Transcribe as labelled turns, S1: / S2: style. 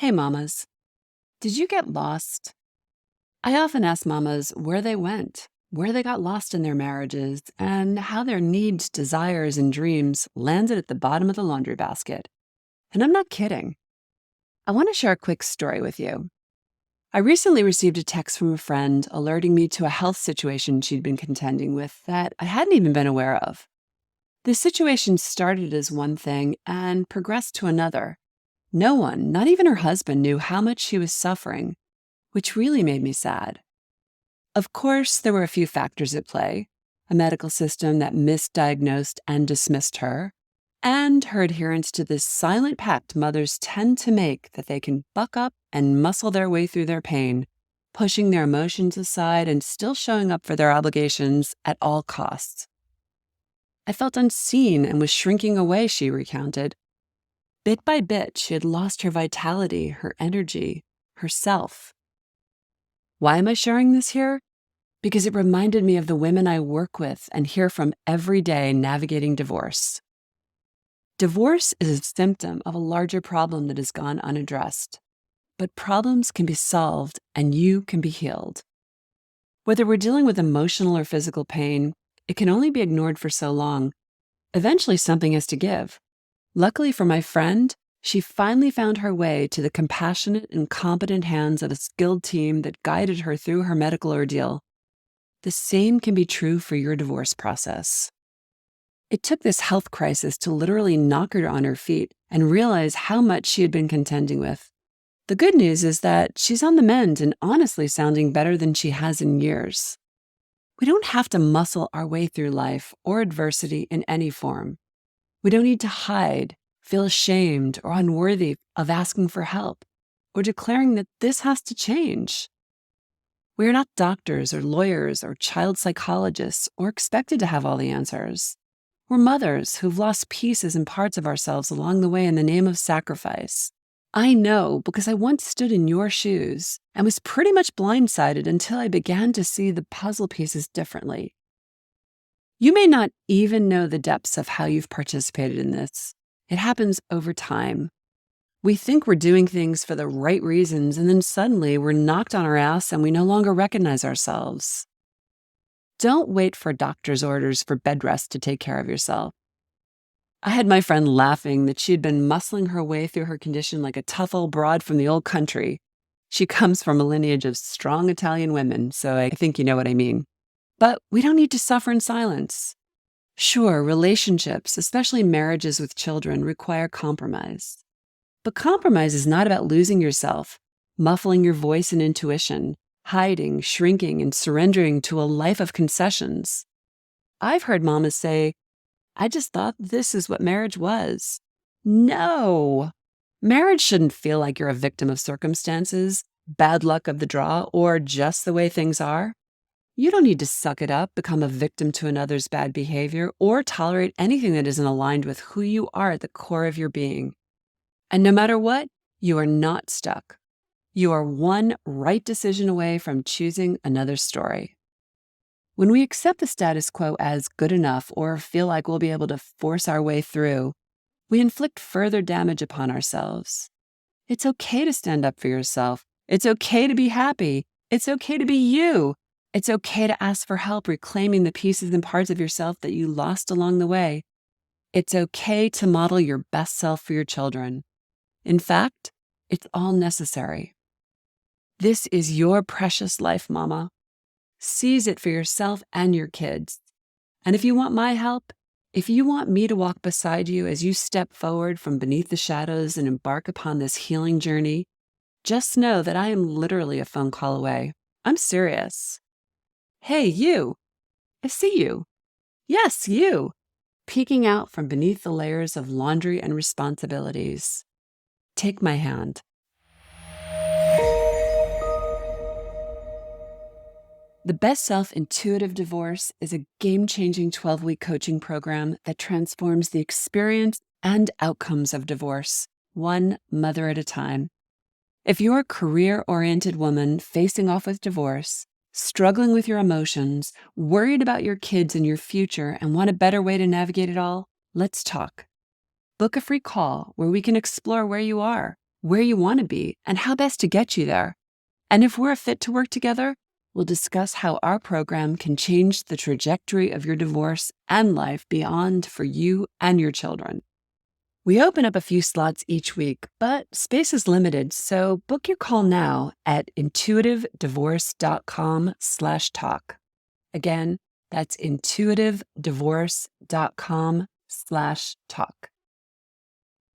S1: Hey mamas, did you get lost? I often ask mamas where they went, where they got lost in their marriages, and how their needs, desires, and dreams landed at the bottom of the laundry basket. And I'm not kidding. I want to share a quick story with you. I recently received a text from a friend alerting me to a health situation she'd been contending with that I hadn't even been aware of. The situation started as one thing and progressed to another. No one, not even her husband, knew how much she was suffering, which really made me sad. Of course, there were a few factors at play: a medical system that misdiagnosed and dismissed her, and her adherence to this silent pact mothers tend to make that they can buck up and muscle their way through their pain, pushing their emotions aside and still showing up for their obligations at all costs. I felt unseen and was shrinking away, she recounted. Bit by bit, she had lost her vitality, her energy, herself. Why am I sharing this here? Because it reminded me of the women I work with and hear from every day navigating divorce. Divorce is a symptom of a larger problem that has gone unaddressed. But problems can be solved and you can be healed. Whether we're dealing with emotional or physical pain, it can only be ignored for so long. Eventually, something has to give. Luckily for my friend, she finally found her way to the compassionate and competent hands of a skilled team that guided her through her medical ordeal. The same can be true for your divorce process. It took this health crisis to literally knock her on her feet and realize how much she had been contending with. The good news is that she's on the mend and honestly sounding better than she has in years. We don't have to muscle our way through life or adversity in any form. We don't need to hide, feel ashamed or unworthy of asking for help, or declaring that this has to change. We are not doctors or lawyers or child psychologists or expected to have all the answers. We're mothers who've lost pieces and parts of ourselves along the way in the name of sacrifice. I know because I once stood in your shoes and was pretty much blindsided until I began to see the puzzle pieces differently. You may not even know the depths of how you've participated in this. It happens over time. We think we're doing things for the right reasons, and then suddenly we're knocked on our ass and we no longer recognize ourselves. Don't wait for doctor's orders for bed rest to take care of yourself. I had my friend laughing that she'd been muscling her way through her condition like a tough old broad from the old country. She comes from a lineage of strong Italian women, so I think you know what I mean. But we don't need to suffer in silence. Sure, relationships, especially marriages with children, require compromise. But compromise is not about losing yourself, muffling your voice and intuition, hiding, shrinking, and surrendering to a life of concessions. I've heard mamas say, I just thought this is what marriage was. No! Marriage shouldn't feel like you're a victim of circumstances, bad luck of the draw, or just the way things are. You don't need to suck it up, become a victim to another's bad behavior, or tolerate anything that isn't aligned with who you are at the core of your being. And no matter what, you are not stuck. You are one right decision away from choosing another story. When we accept the status quo as good enough or feel like we'll be able to force our way through, we inflict further damage upon ourselves. It's okay to stand up for yourself. It's okay to be happy. It's okay to be you. It's okay to ask for help reclaiming the pieces and parts of yourself that you lost along the way. It's okay to model your best self for your children. In fact, it's all necessary. This is your precious life, mama. Seize it for yourself and your kids. And if you want my help, if you want me to walk beside you as you step forward from beneath the shadows and embark upon this healing journey, just know that I am literally a phone call away. I'm serious. Hey, you. I see you. Yes, you. Peeking out from beneath the layers of laundry and responsibilities. Take my hand. The Best Self-Intuitive Divorce is a game-changing 12-week coaching program that transforms the experience and outcomes of divorce, one mother at a time. If you're a career-oriented woman facing off with divorce, struggling with your emotions, worried about your kids and your future, and want a better way to navigate it all, let's talk. Book a free call where we can explore where you are, where you want to be, and how best to get you there. And if we're a fit to work together, we'll discuss how our program can change the trajectory of your divorce and life beyond for you and your children. We open up a few slots each week, but space is limited, so book your call now at intuitivedivorce.com/talk. Again, that's intuitivedivorce.com/talk.